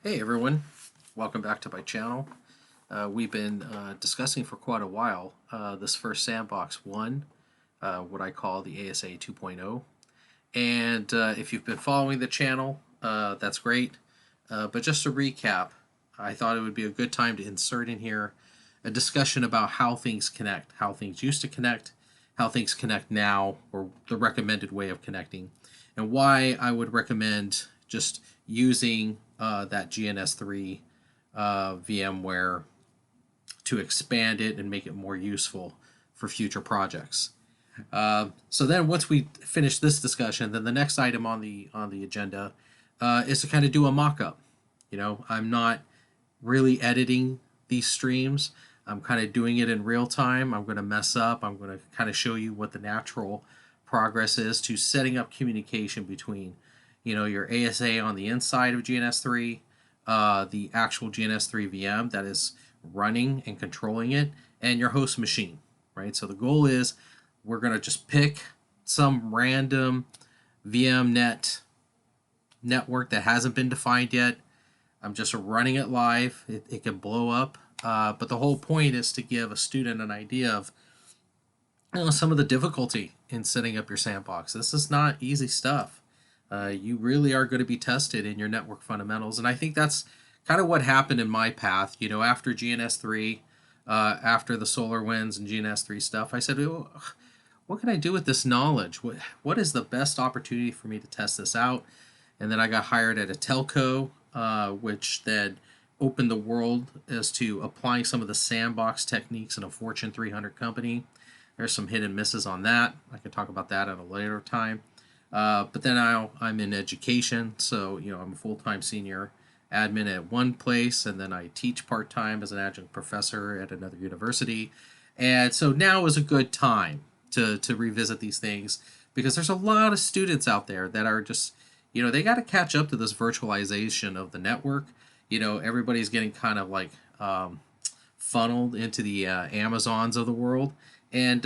Hey everyone, welcome back to my channel. We've been discussing for quite a while this first Sandbox 1, what I call the ASA 2.0. And if you've been following the channel, that's great. But just to recap, I thought it would be a good time to insert in here a discussion about how things connect, how things used to connect, how things connect now, or the recommended way of connecting, and why I would recommend just using that GNS3 VMware to expand it and make it more useful for future projects. So then once we finish this discussion, then the next item on the agenda is to kind of do a mock-up. You know, I'm not really editing these streams. I'm kind of doing it in real time. I'm going to mess up. I'm going to kind of show you what the natural progress is to setting up communication between, you know, your ASA on the inside of GNS3, the actual GNS3 VM that is running and controlling it, and your host machine, right? So the goal is we're going to just pick some random VMnet network that hasn't been defined yet. I'm just running it live. It can blow up. But the whole point is to give a student an idea of, you know, some of the difficulty in setting up your sandbox. This is not easy stuff. You really are going to be tested in your network fundamentals. And I think that's kind of what happened in my path. You know, after GNS3, after the SolarWinds and GNS3 stuff, I said, oh, what can I do with this knowledge? What is the best opportunity for me to test this out? And then I got hired at a telco, which then opened the world as to applying some of the sandbox techniques in a Fortune 300 company. There's some hit and misses on that. I can talk about that at a later time. But then I'm in education, so you know I'm a full-time senior admin at one place, and then I teach part-time as an adjunct professor at another university. And so now is a good time to revisit these things because there's a lot of students out there that are just, you know, they got to catch up to this virtualization of the network. You know, everybody's getting kind of like funneled into the Amazons of the world, and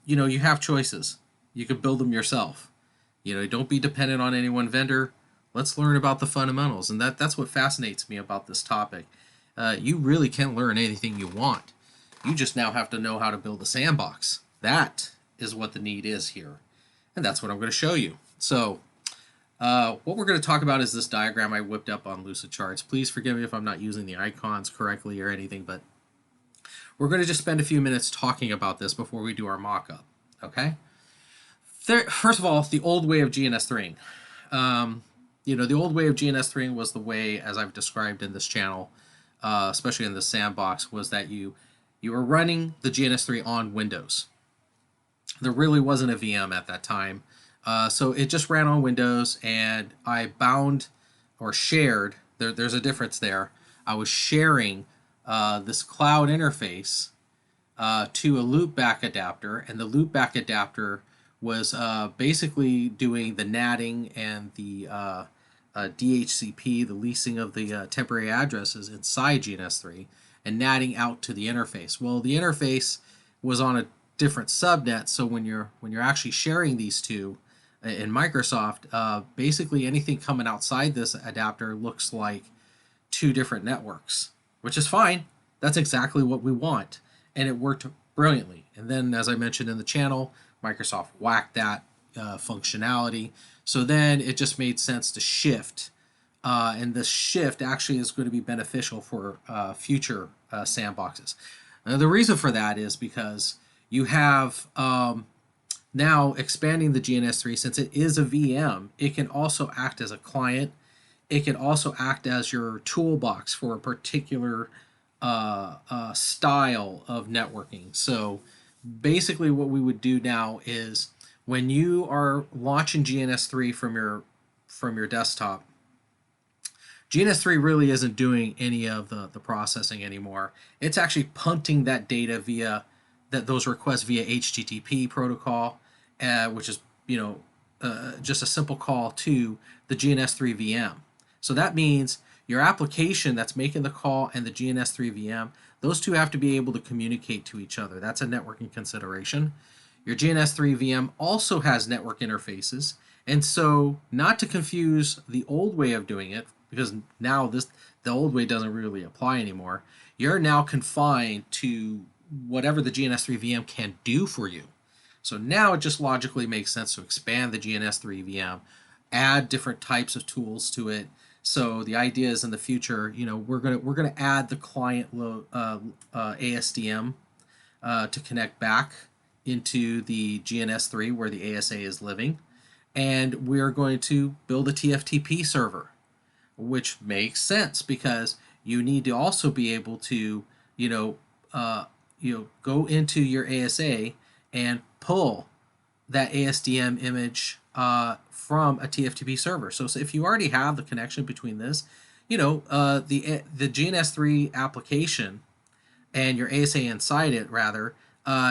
you know, you have choices. You can build them yourself. You know, don't be dependent on any one vendor. Let's learn about the fundamentals, and that's what fascinates me about this topic. You really can learn anything you want. You just now have to know how to build a sandbox. That is what the need is here, and that's what I'm going to show you. So what we're going to talk about is this diagram I whipped up on Lucidcharts. Please forgive me if I'm not using the icons correctly or anything, but we're going to just spend a few minutes talking about this before we do our mock-up, okay? First of all, the old way of GNS3. You know, the old way of GNS3 was the way, as I've described in this channel, especially in the sandbox, was that you were running the GNS3 on Windows. There really wasn't a VM at that time. So it just ran on Windows, and I bound or shared, there's a difference there. I was sharing this cloud interface to a loopback adapter, and the loopback adapter was basically doing the NATing and the DHCP, the leasing of the temporary addresses inside GNS3, and NATing out to the interface. Well, the interface was on a different subnet, so when you're actually sharing these two in Microsoft, basically anything coming outside this adapter looks like two different networks, which is fine. That's exactly what we want, and it worked brilliantly. And then, as I mentioned in the channel, Microsoft whacked that functionality. So then it just made sense to shift, and the shift actually is going to be beneficial for future sandboxes. The reason for that is because you have now expanding the GNS3, since it is a VM, it can also act as a client. It can also act as your toolbox for a particular style of networking. So basically what we would do now is when you are launching GNS3 from your desktop, GNS3 really isn't doing any of the processing anymore. It's actually punting that data via those requests via HTTP protocol, which is, you know, just a simple call to the GNS3 VM. So that means your application that's making the call and the GNS3 VM, those two have to be able to communicate to each other. That's a networking consideration. Your GNS3 VM also has network interfaces, and so not to confuse the old way of doing it, because now the old way doesn't really apply anymore. You're now confined to whatever the GNS3 VM can do for you. So now it just logically makes sense to expand the GNS3 VM, add different types of tools to it. So the idea is in the future, we're gonna add the client ASDM to connect back into the GNS3 where the ASA is living, and we're going to build a TFTP server, which makes sense because you need to also be able to go into your ASA and pull that ASDM image from a TFTP server. So if you already have the connection between this, the GNS3 application and your ASA inside it, rather,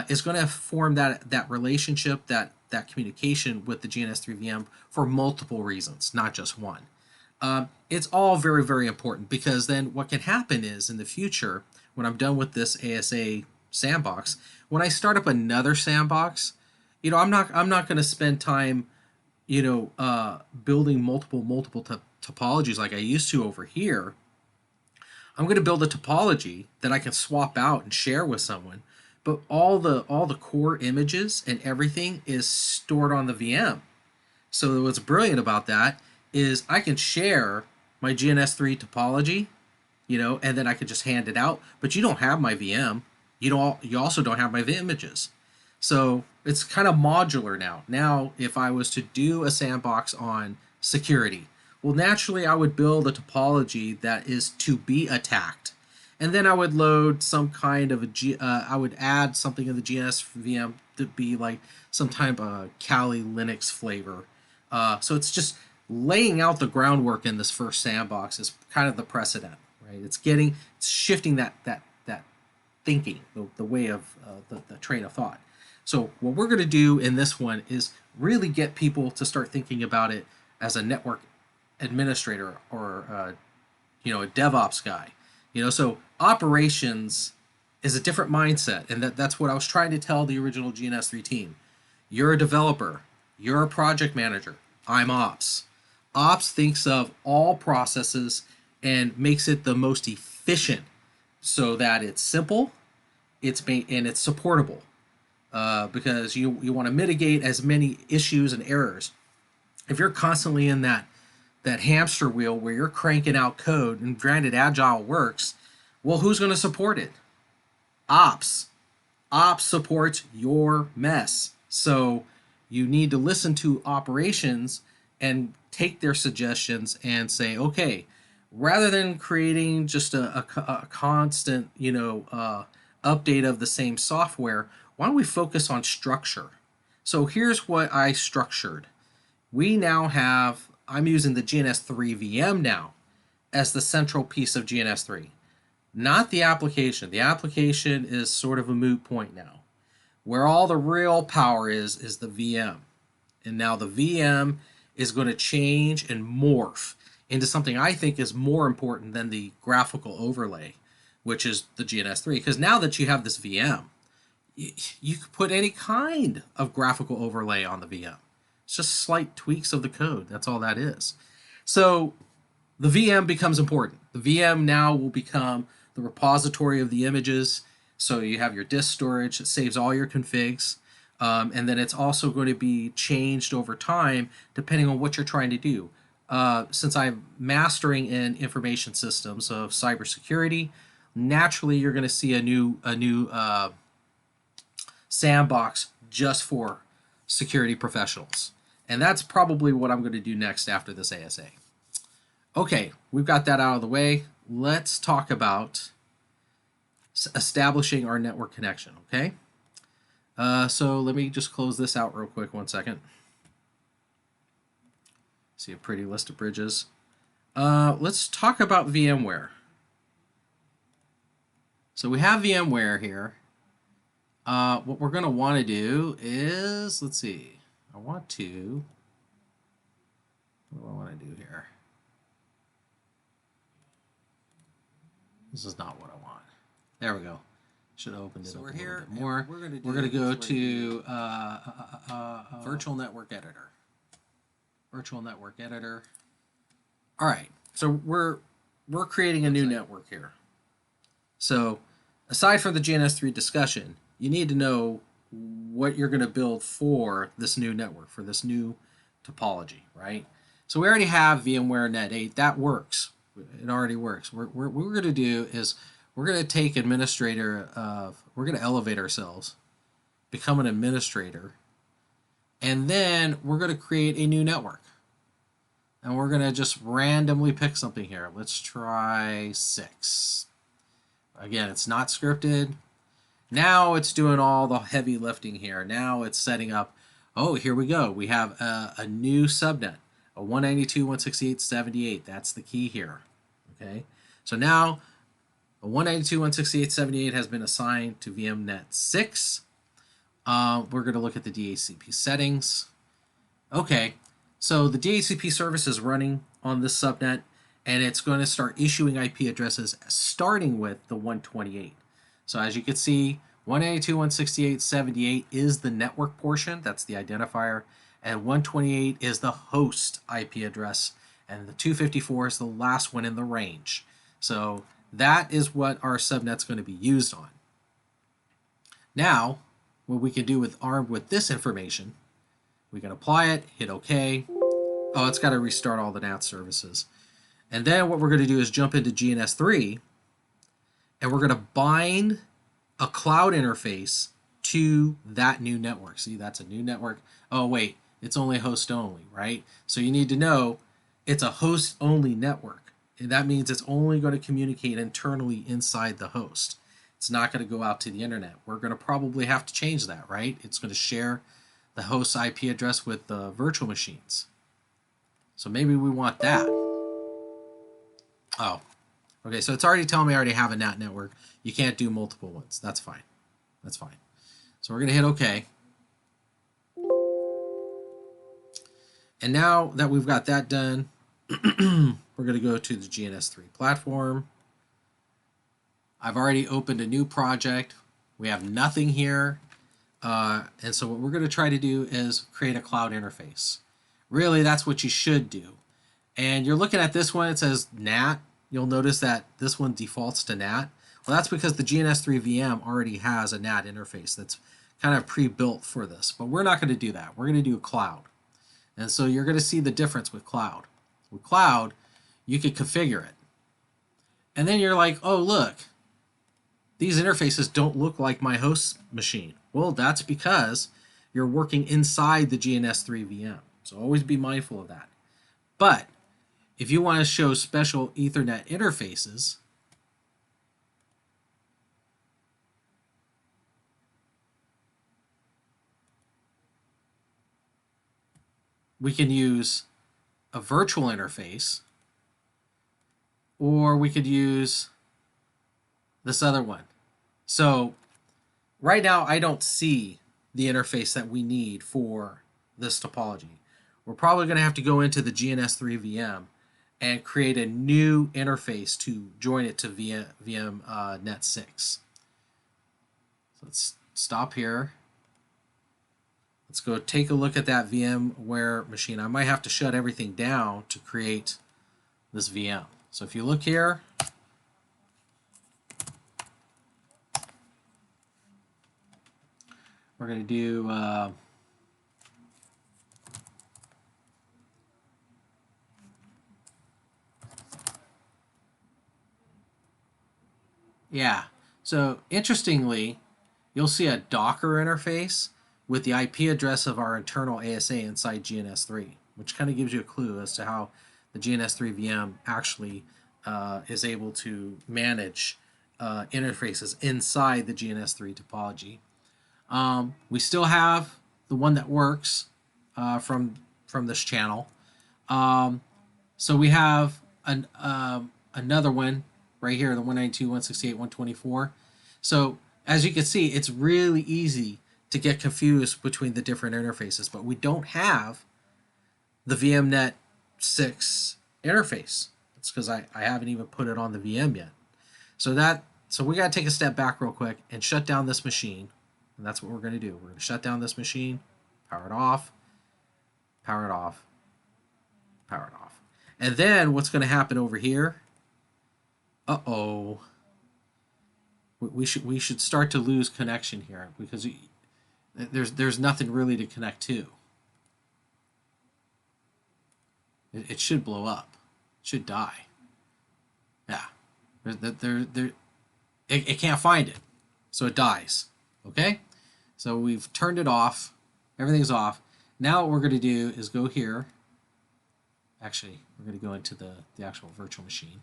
is going to form that relationship, that communication with the GNS3 VM for multiple reasons, not just one. It's all very, very important, because then what can happen is in the future, when I'm done with this ASA sandbox, when I start up another sandbox, I'm not going to spend time, building multiple topologies like I used to over here. I'm going to build a topology that I can swap out and share with someone, but all the core images and everything is stored on the VM. So what's brilliant about that is I can share my GNS3 topology, and then I can just hand it out, but you don't have my VM. You also don't have my images. So it's kind of modular now. Now, if I was to do a sandbox on security, well, naturally, I would build a topology that is to be attacked. And then I would load some kind of I would add something in the GNS VM to be like some type of Kali Linux flavor. So it's just laying out the groundwork in this first sandbox is kind of the precedent, right? It's shifting that thinking, the way of the train of thought. So what we're going to do in this one is really get people to start thinking about it as a network administrator or a DevOps guy. So operations is a different mindset, and that's what I was trying to tell the original GNS3 team. You're a developer, you're a project manager, I'm ops. Ops thinks of all processes and makes it the most efficient so that it's simple, and it's supportable. Because you want to mitigate as many issues and errors. If you're constantly in that hamster wheel where you're cranking out code, and granted Agile works, well, who's going to support it? Ops. Ops supports your mess. So you need to listen to operations and take their suggestions and say, okay, rather than creating just a constant, update of the same software, why don't we focus on structure? So here's what I structured. We now have, I'm using the GNS3 VM now as the central piece of GNS3, not the application. The application is sort of a moot point now. Where all the real power is the VM. And now the VM is going to change and morph into something I think is more important than the graphical overlay, which is the GNS3. Because now that you have this VM, you can put any kind of graphical overlay on the VM. It's just slight tweaks of the code. That's all that is. So the VM becomes important. The VM now will become the repository of the images. So you have your disk storage. It saves all your configs. And then it's also going to be changed over time depending on what you're trying to do. Since I'm mastering in information systems of cybersecurity, naturally you're going to see a new sandbox just for security professionals. And that's probably what I'm going to do next after this ASA. Okay, we've got that out of the way. Let's talk about establishing our network connection, okay? So let me just close this out real quick, 1 second. See a pretty list of bridges. Let's talk about VMware. So we have VMware here. What we're going to want to do is, let's see, what do I want to do here? This is not what I want. There we go. Should have opened it up a little bit more. We're going to go to Virtual Network Editor. Virtual Network Editor. All right. So we're creating a new network here. So aside from the GNS3 discussion, you need to know what you're going to build for this new network, for this new topology, right? So we already have VMware Net 8. That works. It already works. What we're going to do is we're going to take administrator of, we're going to elevate ourselves, become an administrator, and then we're going to create a new network. And we're going to just randomly pick something here. Let's try 6. Again, it's not scripted. Now it's doing all the heavy lifting here. Now it's setting up, oh, here we go. We have a new subnet, a 192.168.78. That's the key here, okay? So now a 192.168.78 has been assigned to VMnet 6. We're going to look at the DHCP settings. Okay, so the DHCP service is running on this subnet, and it's going to start issuing IP addresses starting with the 128. So as you can see, 192.168.78 is the network portion, that's the identifier, and 128 is the host IP address, and the 254 is the last one in the range. So that is what our subnet's going to be used on. Now, what we can do with armed with this information, we can apply it, hit OK. Oh, it's got to restart all the NAT services. And then what we're going to do is jump into GNS3, and we're going to bind a cloud interface to that new network. See, that's a new network. Oh, wait, it's only host only, right? So you need to know it's a host only network. And that means it's only going to communicate internally inside the host. It's not going to go out to the internet. We're going to probably have to change that, right? It's going to share the host IP address with the virtual machines. So maybe we want that. Oh, okay, so it's already telling me I already have a NAT network. You can't do multiple ones. That's fine. That's fine. So we're going to hit OK. And now that we've got that done, we're going to go to the GNS3 platform. I've already opened a new project. We have nothing here. And so what we're going to try to do is create a cloud interface. Really, that's what you should do. And you're looking at this one, it says NAT. You'll notice that this one defaults to NAT. Well, that's because the GNS3 VM already has a NAT interface that's kind of pre-built for this. But we're not going to do that. We're going to do cloud. And so you're going to see the difference with cloud. With cloud, you can configure it. And then you're like, oh, look, these interfaces don't look like my host machine. Well, that's because you're working inside the GNS3 VM. So always be mindful of that. But if you want to show special Ethernet interfaces, we can use a virtual interface, or we could use this other one. So right now I don't see the interface that we need for this topology. We're probably going to have to go into the GNS3 VM and create a new interface to join it to VMnet 6. So let's stop here. Let's go take a look at that VMware machine. I might have to shut everything down to create this VM. So if you look here, we're going to do yeah. So interestingly, you'll see a Docker interface with the IP address of our internal ASA inside GNS3, which kind of gives you a clue as to how the GNS3 VM actually is able to manage interfaces inside the GNS3 topology. We still have the one that works from this channel. So we have another one right here, the 192.168.124. So as you can see, it's really easy to get confused between the different interfaces, but we don't have the VMnet 6 interface. It's because I haven't even put it on the VM yet. So we got to take a step back real quick and shut down this machine. And that's what we're going to do. We're going to shut down this machine, power it off, power it off, power it off. And then what's going to happen over here? Uh-oh. We should start to lose connection here because there's nothing really to connect to. It should blow up. It should die. Yeah. It can't find it. So it dies. Okay? So we've turned it off. Everything's off. Now what we're going to do is go here. Actually, we're going to go into the actual virtual machine.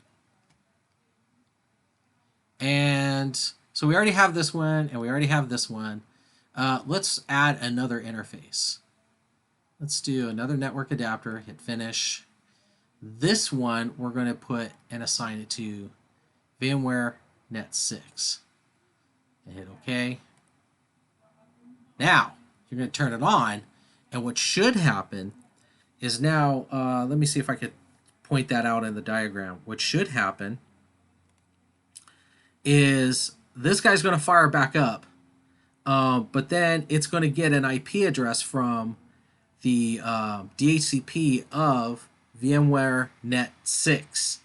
And so we already have this one, and we already have this one. Let's add another interface. Let's do another network adapter, hit finish. This one we're going to put and assign it to VMware Net 6. And hit OK. Now, you're going to turn it on, and what should happen is now, let me see if I could point that out in the diagram. What should happen is this guy's going to fire back up, but then it's going to get an IP address from the DHCP of VMware Net 6.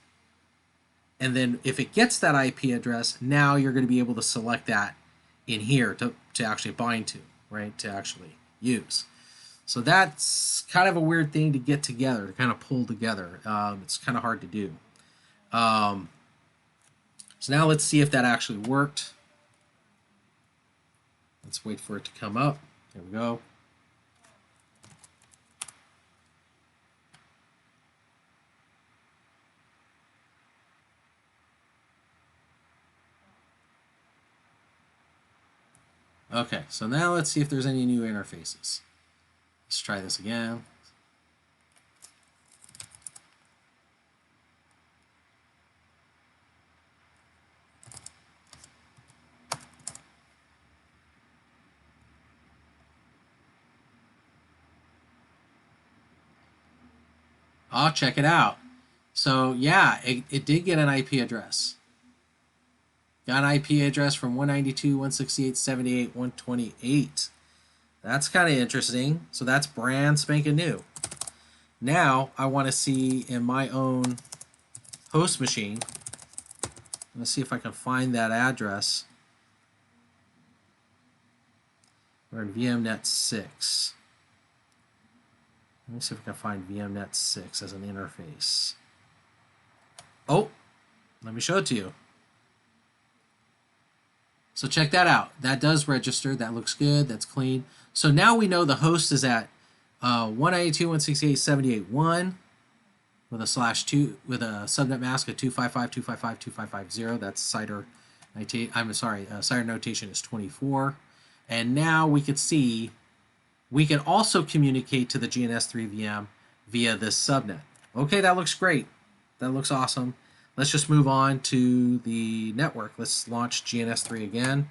And then if it gets that IP address, now you're going to be able to select that in here to actually bind to, right, to actually use. So that's kind of a weird thing to get together, to kind of pull together. It's kind of hard to do. So now let's see if that actually worked. Let's wait for it to come up. There we go. Okay, so now let's see if there's any new interfaces. Let's try this again. Oh, check it out. So yeah, it did get an IP address. Got an IP address from 192.168.78.128. That's kind of interesting. So that's brand spanking new. Now I want to see in my own host machine. Let's see if I can find that address. We're in VMNet 6. Let me see if I can find VMNet 6 as an interface. Oh, let me show it to you. So check that out. That does register. That looks good. That's clean. So now we know the host is at 192.168.78.1 with a /2 with a subnet mask of 255.255.255.0. That's CIDR. CIDR notation is 24. And now we can see we can also communicate to the GNS3 VM via this subnet. Okay, that looks great. That looks awesome. Let's just move on to the network. Let's launch GNS3 again.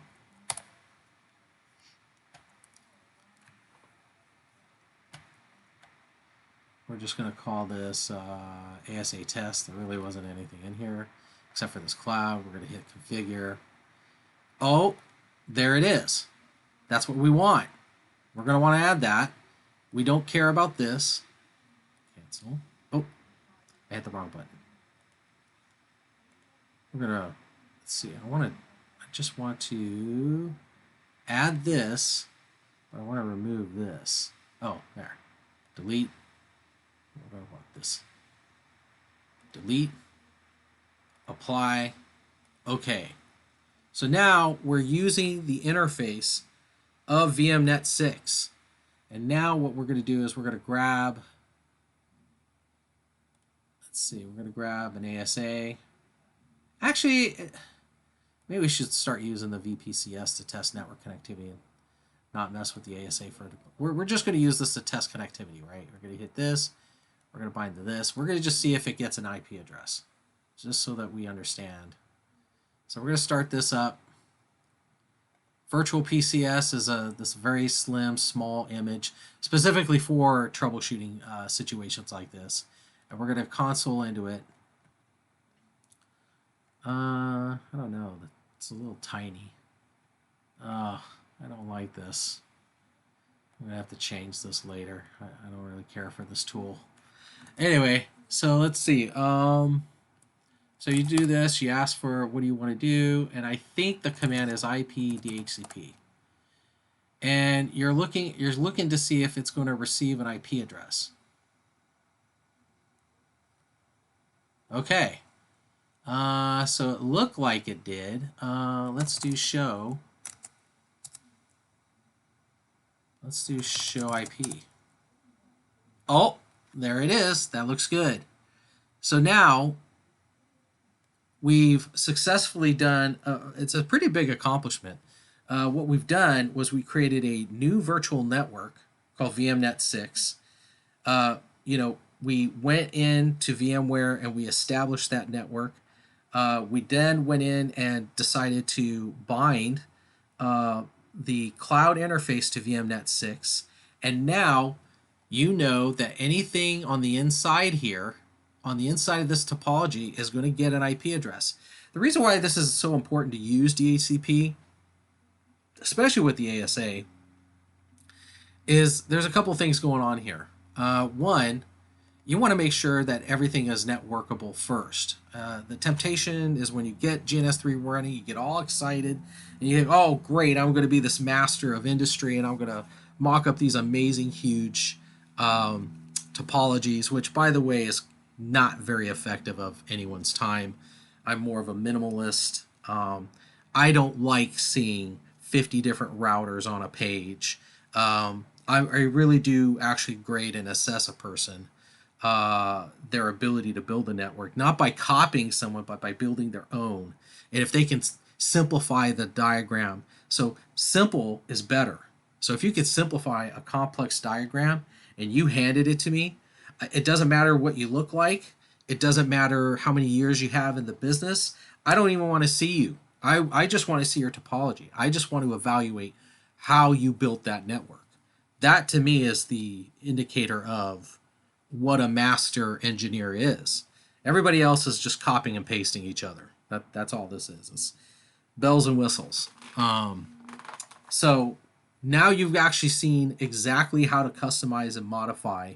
We're just going to call this ASA test. There really wasn't anything in here except for this cloud. We're going to hit configure. Oh, there it is. That's what we want. We're going to want to add that. We don't care about this. Cancel. Oh, I hit the wrong button. We're going to, let's see, I just want to add this, but I want to remove this. Oh, there. Delete. We're going to want this. Delete. Apply. Okay. So now we're using the interface of VMNet 6. And now what we're going to do is we're going to grab, let's see, we're going to grab an ASA. Actually, maybe we should start using the VPCS to test network connectivity and not mess with the ASA for, we're just going to use this to test connectivity, right? We're going to hit this, we're going to bind to this. We're going to just see if it gets an IP address, just so that we understand. So we're going to start this up. Virtual PCS is this very slim, small image, specifically for troubleshooting situations like this. And we're going to console into it. I don't know. It's a little tiny. I don't like this. I'm going to have to change this later. I don't really care for this tool. Anyway, So let's see. So you do this. You ask for what do you want to do, and I think the command is IP DHCP. And you're looking to see if it's going to receive an IP address. Okay. So it looked like it did. Let's do show. Let's do show IP. Oh, there it is. That looks good. So now we've successfully done, it's a pretty big accomplishment. What we've done was we created a new virtual network called VMNet6. We went into VMware and we established that network. We then went in and decided to bind the cloud interface to VMNet6. And now you know that anything on the inside here, on the inside of this topology, is going to get an IP address. The reason why this is so important to use DHCP, especially with the ASA, is there's a couple things going on here. One, you want to make sure that everything is networkable first. The temptation is when you get GNS3 running, you get all excited, and you think, oh, great, I'm going to be this master of industry, and I'm going to mock up these amazing, huge topologies, which, by the way, is not very effective of anyone's time. I'm more of a minimalist. I don't like seeing 50 different routers on a page. I really do actually grade and assess a person, their ability to build a network, not by copying someone, but by building their own. And if they can simplify the diagram, so simple is better. So if you could simplify a complex diagram and you handed it to me, it doesn't matter what you look like. It doesn't matter how many years you have in the business. I don't even want to see you. I just want to see your topology. I just want to evaluate how you built that network. That to me is the indicator of what a master engineer is. Everybody else is just copying and pasting each other. That's all this is. It's bells and whistles. So now you've actually seen exactly how to customize and modify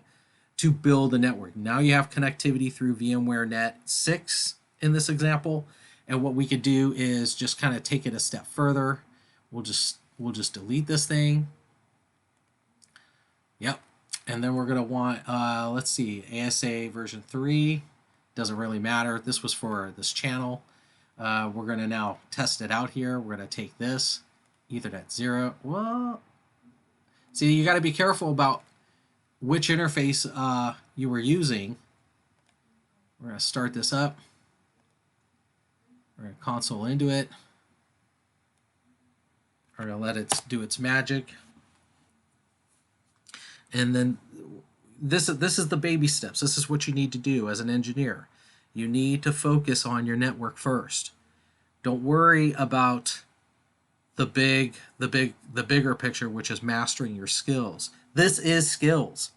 to build a network. Now you have connectivity through VMware Net 6 in this example. And what we could do is just kind of take it a step further. We'll just delete this thing. Yep. And then we're going to want, let's see, ASA version 3. Doesn't really matter. This was for this channel. We're going to now test it out here. We're going to take this, Ethernet 0. Well, see, you got to be careful about which interface you were using. We're going to start this up. We're going to console into it. We're going to let it do its magic. And then this is the baby steps. This is what you need to do as an engineer. You need to focus on your network first. Don't worry about the bigger picture, which is mastering your skills. This is skills.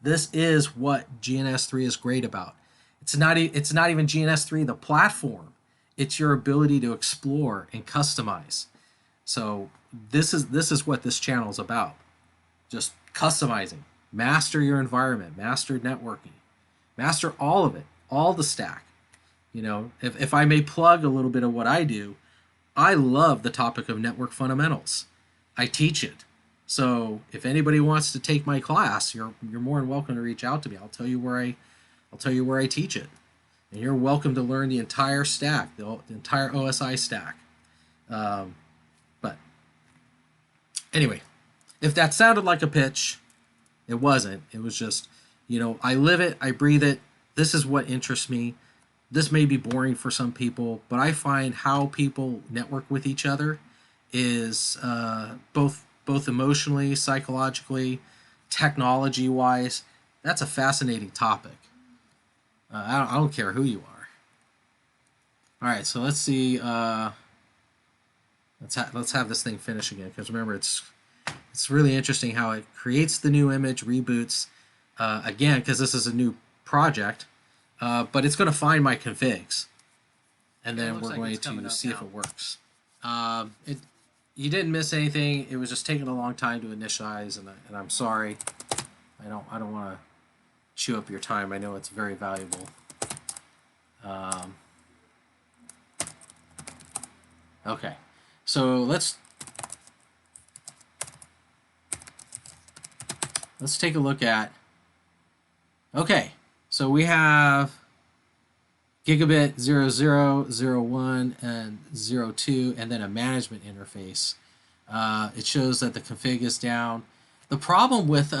This is what GNS3 is great about. It's not even GNS3 the platform. It's your ability to explore and customize. So this is what this channel is about. Just customizing. Master your environment. Master networking. Master all of it. All the stack. You know, if I may plug a little bit of what I do, I love the topic of network fundamentals. I teach it. So if anybody wants to take my class, you're more than welcome to reach out to me. I'll tell you where I teach it. And you're welcome to learn the entire stack, the entire OSI stack. But anyway, if that sounded like a pitch, it wasn't. It was just, I live it, I breathe it. This is what interests me. This may be boring for some people, but I find how people network with each other is both emotionally, psychologically, technology-wise. That's a fascinating topic. I don't care who you are. All right, so let's see. Let's have this thing finish again, because remember, it's really interesting how it creates the new image, reboots again, because this is a new project. But it's going to find my configs, and then we're going to see if it works. You didn't miss anything. It was just taking a long time to initialize, and I'm sorry. I don't want to chew up your time. I know it's very valuable. Okay, so let's take a look at. Okay, so we have gigabit 00, 01, and 02, and then a management interface. It shows that the config is down. The problem with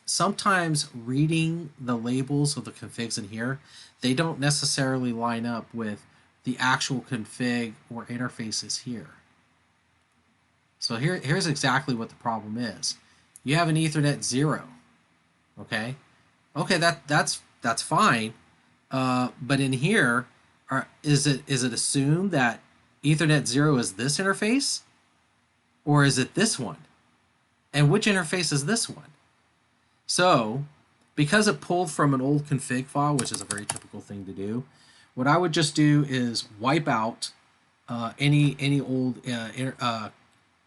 sometimes reading the labels of the configs in here, they don't necessarily line up with the actual config or interfaces here. So here's exactly what the problem is. You have an Ethernet 0, okay? Okay, that's fine. But in here, is it assumed that Ethernet 0 is this interface, or is it this one? And which interface is this one? So, because it pulled from an old config file, which is a very typical thing to do, what I would just do is wipe out any old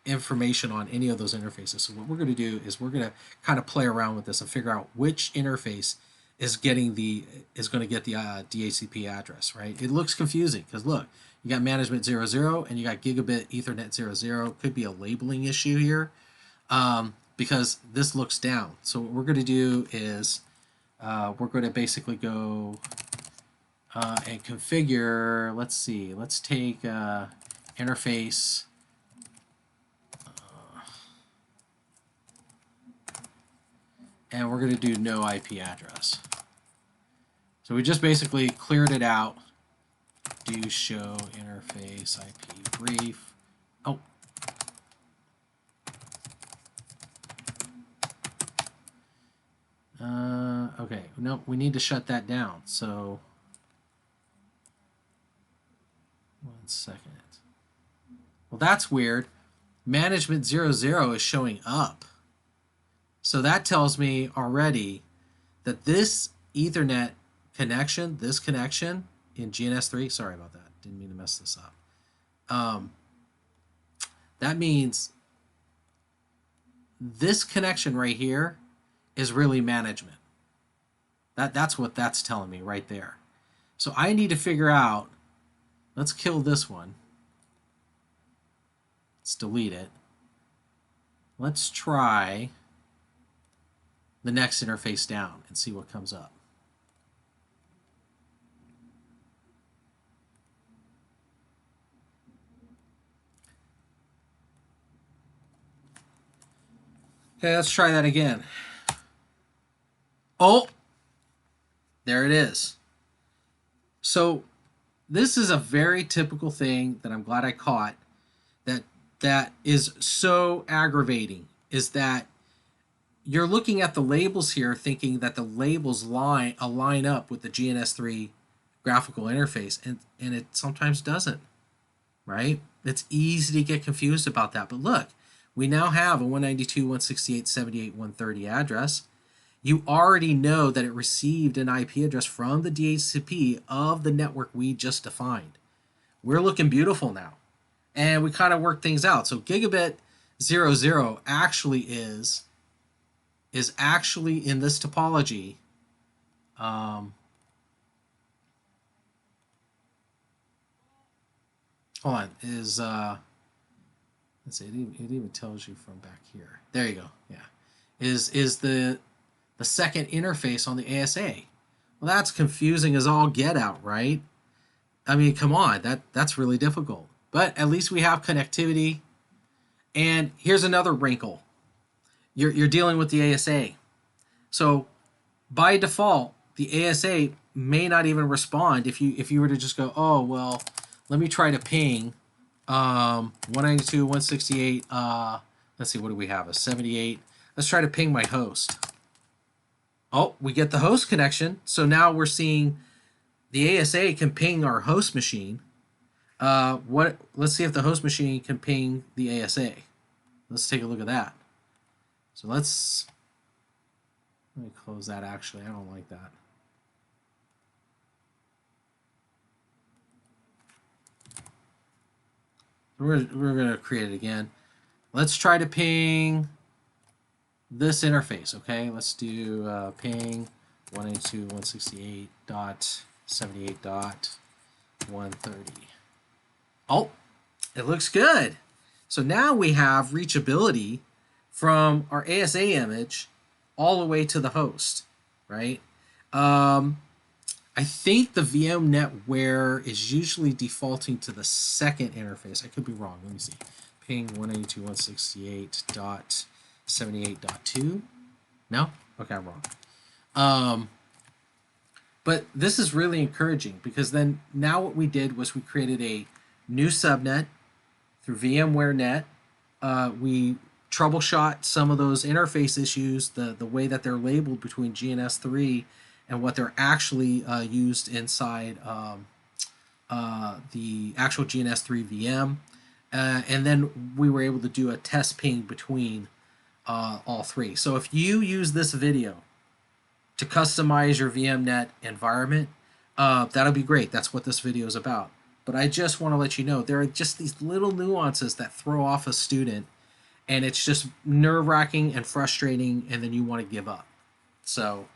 information on any of those interfaces. So what we're going to do is we're going to kind of play around with this and figure out which interface is going to get the DHCP address, right? It looks confusing because look, you got management 00 and you got gigabit Ethernet 00. Could be a labeling issue here because this looks down. So what we're going to do is we're going to basically go and configure. Let's see. Let's take interface. And we're going to do no IP address. So we just basically cleared it out. Do show interface IP brief. Oh. Okay, no, we need to shut that down. So, 1 second. Well, that's weird. Management 00 is showing up. So that tells me already that this Ethernet connection, this connection in GNS3, sorry about that, didn't mean to mess this up. That means this connection right here is really management. That's what that's telling me right there. So I need to figure out, let's kill this one. Let's delete it. Let's try the next interface down and see what comes up. Okay, let's try that again. Oh, there it is. So this is a very typical thing that I'm glad I caught that is so aggravating, is that you're looking at the labels here thinking that the labels align up with the GNS3 graphical interface, and it sometimes doesn't, right? It's easy to get confused about that. But look, we now have a 192.168.78.130 address. You already know that it received an IP address from the DHCP of the network we just defined. We're looking beautiful now. And we kind of worked things out. So gigabit 00 actually is actually in this topology. Hold on, let's see, it even tells you from back here. There you go. Yeah, is the second interface on the ASA. Well, that's confusing as all get out, right? I mean, come on, that's really difficult. But at least we have connectivity. And here's another wrinkle. You're dealing with the ASA. So by default, the ASA may not even respond if you were to just go, oh, well, let me try to ping 192.168, let's see, what do we have, a 78. Let's try to ping my host. Oh, we get the host connection. So now we're seeing the ASA can ping our host machine. Let's see if the host machine can ping the ASA. Let's take a look at that. So let me close that. Actually, I don't like that. We're going to create it again. Let's try to ping this interface, okay? Let's do ping 192.168.78.130. Oh, it looks good. So now we have reachability from our ASA image all the way to the host, right? I think the VMWare is usually defaulting to the second interface. I could be wrong. Let me see. Ping 192.168.78.2. No? Okay, I'm wrong. But this is really encouraging because then now what we did was we created a new subnet through VMware Net. We troubleshot some of those interface issues, the way that they're labeled between GNS3 and what they're actually used inside the actual GNS3 VM. And then we were able to do a test ping between all three. So if you use this video to customize your VMnet environment, that'll be great. That's what this video is about. But I just want to let you know there are just these little nuances that throw off a student, and it's just nerve-wracking and frustrating, and then you want to give up. So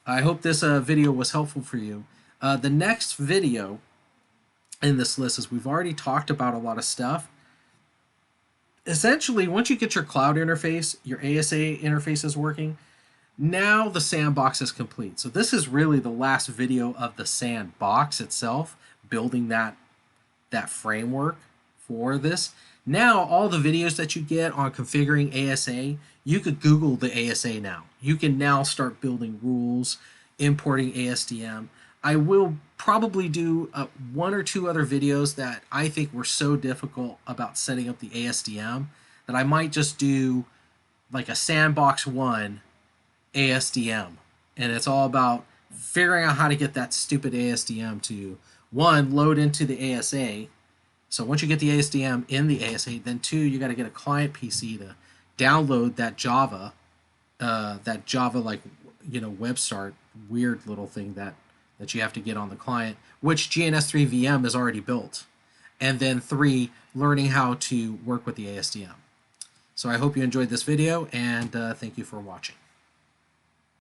I hope this video was helpful for you. The next video in this list is we've already talked about a lot of stuff. Essentially, once you get your cloud interface, your ASA interface is working, now the sandbox is complete. So this is really the last video of the sandbox itself, building that framework for this. Now, all the videos that you get on configuring ASA, you could Google the ASA now. You can now start building rules, importing ASDM. I will probably do one or two other videos that I think were so difficult about setting up the ASDM that I might just do like a Sandbox 1 ASDM. And it's all about figuring out how to get that stupid ASDM to, one, load into the ASA. So once you get the ASDM in the ASA, then two, you got to get a client PC to download that Java like, web start weird little thing that you have to get on the client, which GNS3 VM is already built. And then three, learning how to work with the ASDM. So I hope you enjoyed this video, and thank you for watching.